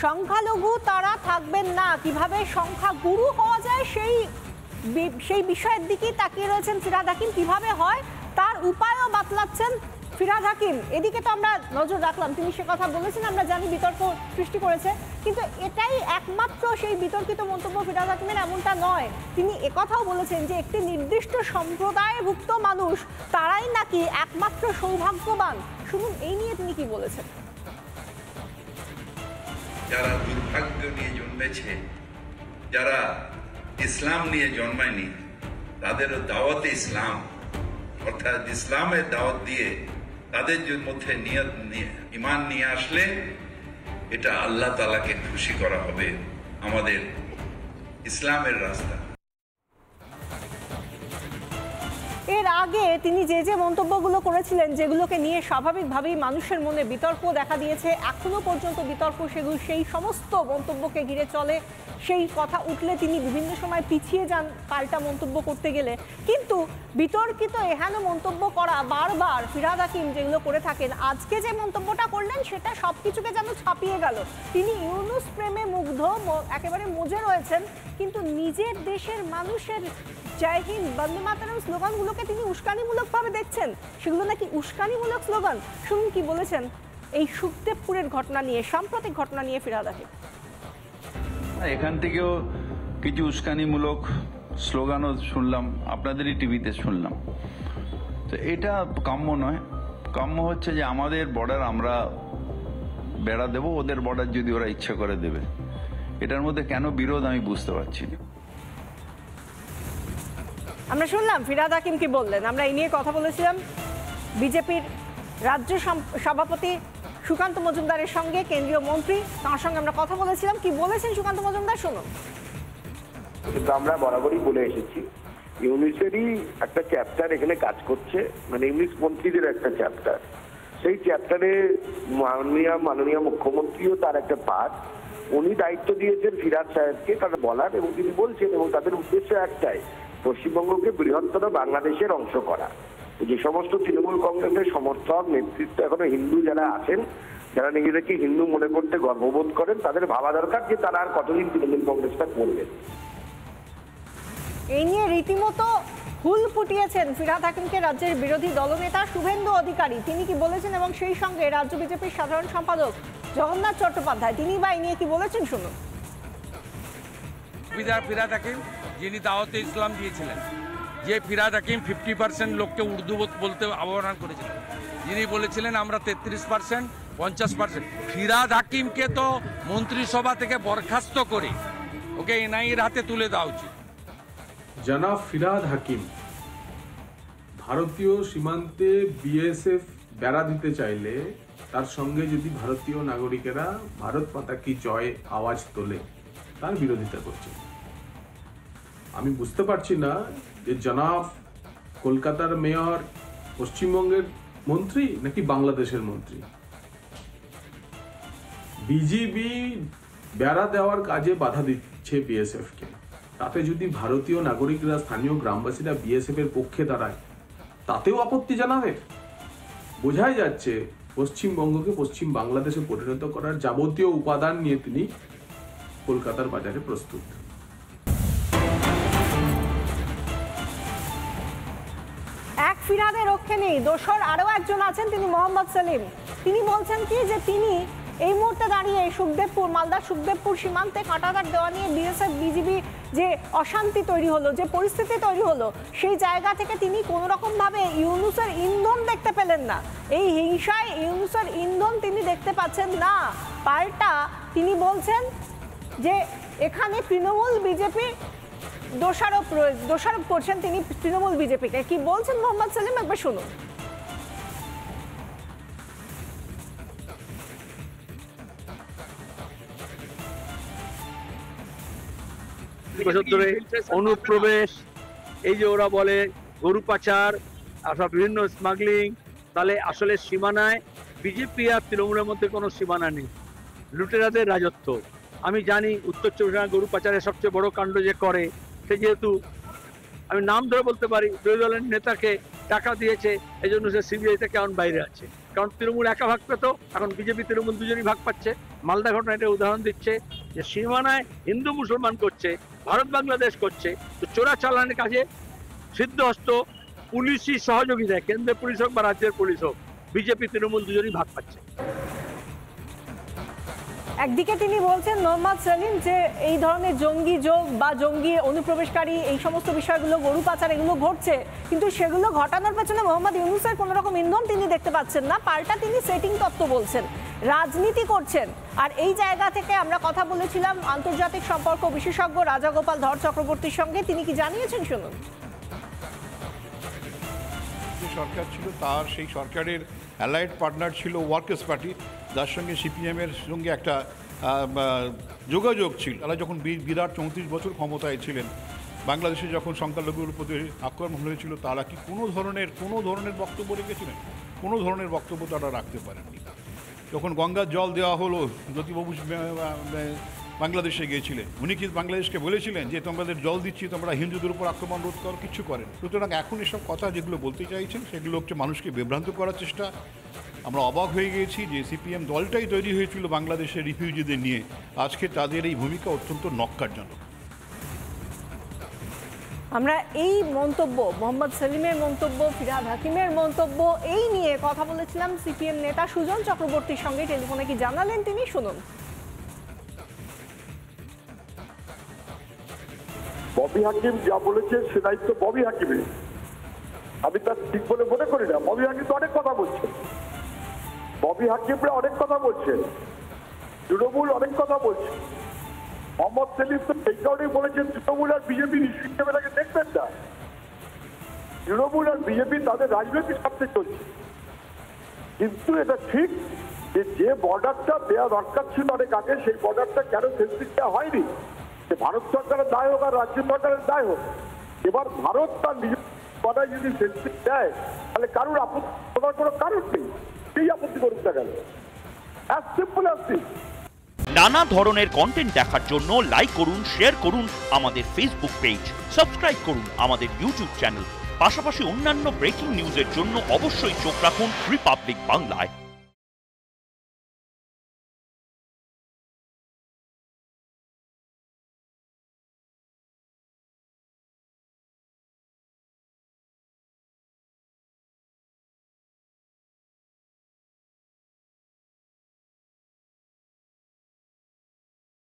সংখ্যালঘু তারা থাকবেন না, কিভাবে সংখ্যাগুরু হওয়া যায় সেই বিষয়ের দিকেই তাকিয়ে রয়েছেন ফিরহাদ হাকিম। কিভাবে হয় তার উপায়ও বাতলাচ্ছেন ফিরহাদ হাকিম। এদিকে তো আমরা নজর রাখলাম, তিনি সে কথা বলেছেন, আমরা জানি বিতর্ক সৃষ্টি করেছে, কিন্তু এটাই একমাত্র সেই বিতর্কিত মন্তব্য ফিরহাদ হাকিমের এমনটা নয়। তিনি একথাও বলেছেন যে একটি নির্দিষ্ট সম্প্রদায়ভুক্ত মানুষ তারাই নাকি একমাত্র সৌভাগ্যবান। শুনুন এই নিয়ে তিনি কি বলেছেন। যারা দুর্ভাগ্য নিয়ে জন্মেছে, যারা ইসলাম নিয়ে জন্মায়নি, তাদেরও দাওয়াতে ইসলাম অর্থাৎ ইসলামের দাওয়াত দিয়ে তাদের মধ্যে ঈমান নিয়ে আসলে এটা আল্লাহ তাআলাকে খুশি করা হবে। আমাদের ইসলামের রাস্তা। এর আগে তিনি যে মন্তব্যগুলো করেছিলেন, যেগুলোকে নিয়ে স্বাভাবিকভাবেই মানুষের মনে বিতর্ক দেখা দিয়েছে, এখনো পর্যন্ত বিতর্ক সেগুলো সেই সমস্ত মন্তব্যকে ঘিরে চলে। সেই কথা উঠলে তিনি বিভিন্ন সময় পিছিয়ে যান পাল্টা মন্তব্য করতে গেলে। কিন্তু বিতর্কিত এহেন মন্তব্য করা বারবার ফিরহাদ হাকিম যেগুলো করে থাকেন, আজকে যে মন্তব্যটা করলেন সেটা সব কিছুকে যেন ছাপিয়ে গেল। তিনি ইউনূস প্রেমে মুগ্ধ, একেবারে মজে রয়েছেন, কিন্তু নিজের দেশের মানুষের জয় হিন্দ, বন্দে মাতরম স্লোগানগুলোকে তিনি উস্কানিমূলকভাবে দেখছেন, সেগুলো নাকি উস্কানিমূলক স্লোগান। শুনুন কি বলেছেন এই সুখদেবপুরের ঘটনা নিয়ে, সাম্প্রতিক ঘটনা নিয়ে ফিরহাদ হাকিম। এখান থেকেও কিছু উস্কানিমূলক স্লোগানও শুনলাম, আপনাদেরই টিভিতে শুনলাম। তো এটা কাম্য নয়। কাম্য হচ্ছে যে আমাদের বর্ডার আমরা বেড়া দেব, ওদের বর্ডার যদি ওরা ইচ্ছা করে দেবে। এটার মধ্যে কেন বিরোধ আমি বুঝতে পারছি না। আমরা শুনলাম ফিরহাদ হাকিম কি বললেন। আমরা এই নিয়ে কথা বলেছিলাম বিজেপির রাজ্য সভাপতি সুকান্ত মজুমদারের সঙ্গে, কেন্দ্রীয় মন্ত্রী, তার সঙ্গে আমরা কথা বলেছিলাম। কি বলেছেন সুকান্ত মজুমদার শুনুন। কিন্তু আমরা বরাবরই বলে এসেছি, ইউনিসেরই একটা চ্যাপ্টার এখানে কাজ করছে, মানে ইংলিশ মন্ত্রীদের একটা চ্যাপ্টার। সেই চ্যাপ্টারে মাননীয় মুখ্যমন্ত্রীও তার একটা পার্ট। উনি দায়িত্ব দিয়েছেন ফিরহাদ সাহেবকে তারা বলার, এবং তিনি বলছেন, এবং তাদের উদ্দেশ্য একটাই, পশ্চিমবঙ্গকে বৃহত্তর বাংলাদেশের অংশ করা। যে সমস্ত তৃণমূল কংগ্রেসের সমর্থক নেতৃত্ব এখনো হিন্দু যারা আছেন, যারা নিজেদেরকে হিন্দু মনে করতে গর্ববোধ করেন, তাদের ভাবা দরকার যে তারা আর কতদিন তৃণমূল কংগ্রেসটা করবেন। এই নিয়ে রীতিমতো হুল ফুটিয়েছেন ফিরহাদ হাকিমকে রাজ্যের বিরোধী দলনেতা শুভেন্দু অধিকারী। তিনি কি বলেছেন, এবং সেই সঙ্গে রাজ্য বিজেপির সাধারণ সম্পাদক জগন্নাথ চট্টোপাধ্যায় তিনি বা এই নিয়ে কি বলেছেন শুনুন। ফিরহাদ হাকিম যিনি দাওয়াতে ইসলাম দিয়েছিলেন, যে ফিরহাদ হাকিম 50% লোককে উর্দু বলতে আহ্বান করেছিলেন, যিনি বলেছিলেন আমরা 33%, 50%। ফিরহাদ হাকিমকে তো মন্ত্রিসভা থেকে বরখাস্ত করে ওকে এনআইএর হাতে তুলে দেওয়া উচিত। জনাব ফিরহাদ হাকিম ভারতীয় সীমান্তে বিএসএফ বেড়া দিতে চাইলে তার সঙ্গে যদি ভারতীয় নাগরিকেরা ভারত মাতা কি জয় আওয়াজ তোলে, তার বিরোধিতা করছে। আমি বুঝতে পারছি না যে জনাব কলকাতার মেয়র পশ্চিমবঙ্গের মন্ত্রী নাকি বাংলাদেশের মন্ত্রী। বিজিবি বেড়া দেওয়ার কাজে বাধা দিচ্ছে বিএসএফ কে, তাতে যদি ভারতীয় নাগরিকরা, স্থানীয় গ্রামবাসীরা বিএসএফ এর পক্ষে দাঁড়ায়, তাতেও আপত্তি জানাবে। বোঝাই যাচ্ছে পশ্চিমবঙ্গকে পশ্চিম বাংলাদেশে পরিণত করার যাবতীয় উপাদান নিয়ে তিনি কলকাতার বাজারে প্রস্তুত। এক ফিরহাদের রক্ষে নেই, দোসর আরো একজন আছেন, তিনি মোহাম্মদ সেলিম। তিনি বলছেন কি যে তিনি এই মুহূর্তে দাঁড়িয়ে সুখদেবপুর, মালদার সুখদেবপুর সীমান্তে কাঁটাতার দেওয়া নিয়ে বিএসএফ বিজিবি যে অশান্তি তৈরি হলো, যে পরিস্থিতি তৈরি হলো, সেই জায়গা থেকে তিনি কোনো রকম ভাবে ইউনূসের ইন্ধন দেখতে পেলেন না। এই হিংসায় ইউনূসের ইন্ধন তিনি দেখতে পাচ্ছেন না। পাল্টা তিনি বলছেন যে এখানে তৃণমূল বিজেপি দোষারোপ করছেন তিনি তৃণমূল বিজেপিকে। কি বলছেন মোহাম্মদ সেলিম, একবার শুনুন। অনুপ্রবেশ, এই যে ওরা বলে গরু পাচার, বিভিন্ন স্মাগলিং, তাহলে আসলে সীমানায় বিজেপি আর তৃণমূলের মধ্যে কোনো সীমানা নেই, লুটেরাদের রাজত্ব। আমি জানি উত্তর চব্বিশ পরগনা গরু পাচারের সবচেয়ে বড় কাণ্ড যে করে, সে যেহেতু আমি নাম ধরে বলতে পারি, বিরোধী দলের নেতাকে টাকা দিয়েছে, এই জন্য সে সিবিআই থেকে এখন বাইরে আছে। কারণ তৃণমূল একা ভাগ পেত, এখন বিজেপি তৃণমূল দুজনই ভাগ পাচ্ছে। মালদা ঘটনা এটা উদাহরণ দিচ্ছে যে সীমানায় হিন্দু মুসলমান করছে, ভারত বাংলাদেশ করছে, তো চোরা চালানের কাজে সিদ্ধহস্ত পুলিশই সহযোগিতায়, কেন্দ্রের পুলিশ হোক বা রাজ্যের পুলিশ হোক, বিজেপি তৃণমূল দুজনই ভাগ পাচ্ছে। একদিকে তিনি বলছেন মোহাম্মদ সেলিম যে এই ধরনের জঙ্গি যোগ বা জঙ্গি অনুপ্রবেশকারী এই সমস্ত বিষয়গুলো, গরু পাচার, এগুলো ঘটছে, কিন্তু সেগুলো ঘটানোর পেছনে মোহাম্মদ ইউনূসের কোনো রকম ইন্ধন তিনি দেখতে পাচ্ছেন না। পাল্টা তিনি সেটিং তত্ত্ব বলছেন, রাজনীতি করছেন। আর এই জায়গা থেকে আমরা কথা বলেছিলাম আন্তর্জাতিক সম্পর্ক বিশেষজ্ঞ রাজাগোপাল ধর চক্রবর্তীর সঙ্গে। তিনি কি জানিয়েছেন শুনুন। যে সরকার ছিল তার সেই সরকারের অ্যালাইড পার্টনার ছিল ওয়ার্কার্স পার্টি, যার সঙ্গে সিপিএমের সঙ্গে একটা যোগাযোগ ছিল। তারা যখন বিরাট 34 বছর ক্ষমতায় ছিলেন, বাংলাদেশে যখন সংখ্যালঘুর প্রতি আক্রমণ হয়েছিল, তারা কি কোনো ধরনের বক্তব্য রেখেছিলেন? কোনো ধরনের বক্তব্য তারা রাখতে পারেননি। যখন গঙ্গার জল দেওয়া হলো, জ্যোতিবাবু বাংলাদেশে গিয়েছিলেন, উনি কি বাংলাদেশকে বলেছিলেন যে তোমাদের জল দিচ্ছি, তোমরা হিন্দুদের উপর আক্রমণ রোধ করো? কিছু করেন। সুতরাং এখন এসব কথা যেগুলো বলতে চাইছেন সেগুলো হচ্ছে মানুষকে বিভ্রান্ত করার চেষ্টা। আমরা অবাক হয়ে গিয়েছি যে সিপিএম দলটাই তৈরি হয়েছিল বাংলাদেশের রিফিউজিদের নিয়ে, আজকে তাদের এই ভূমিকা অত্যন্ত নক্কারজনক। আমরা এই মন্তব্য, মোহাম্মদ সেলিমের মন্তব্য, ফিরহাদ হাকিমের মন্তব্য, এই নিয়ে কথা বলেছিলাম সিপিএম নেতা সুজন চক্রবর্তীর সঙ্গে। টেলিফোনে কি জানালেন তিনি, শুনুন। ববি হাকিম যা বলেছে সে দায়িত্ব ববি হাকিমের, আমি তার ঠিক বলে মনে করি না। ববি হাকিম তো অনেক কথা বলছেন, ববি হাকিমরা অনেক কথা বলছেন, তৃণমূল অনেক কথা বলছে। মোহাম্মদ সেলিম তো সেই কারণেই বলেছেন তৃণমূল আর বিজেপি হিসেবে তাকে দেখবেন না। তৃণমূল আর বিজেপি তাদের রাজনৈতিক স্বার্থে চলছে, কিন্তু এটা ঠিক যে বর্ডারটা দেওয়া দরকার ছিল অনেক আগে, সেই বর্ডারটা কেন সেন্সিটিভ দেওয়া হয়নি? ভারত সরকারের দায় হোক আর রাজ্য সরকারের দায় হোক, এবার ভারত তার নিজের বর্ডার যদি সেন্সিটিভ দেয় তাহলে কারোর আপত্তি করার কোনো কারণ নেই, সেই আপত্তি করুক না কেন। As simple as this. নানা ধরনের কন্টেন্ট দেখার জন্য লাইক করুন, শেয়ার করুন আমাদের ফেসবুক পেজ, সাবস্ক্রাইব করুন আমাদের ইউটিউব চ্যানেল। পাশাপাশি অন্যান্য ব্রেকিং নিউজের জন্য অবশ্যই চোখ রাখুন রিপাবলিক বাংলায়।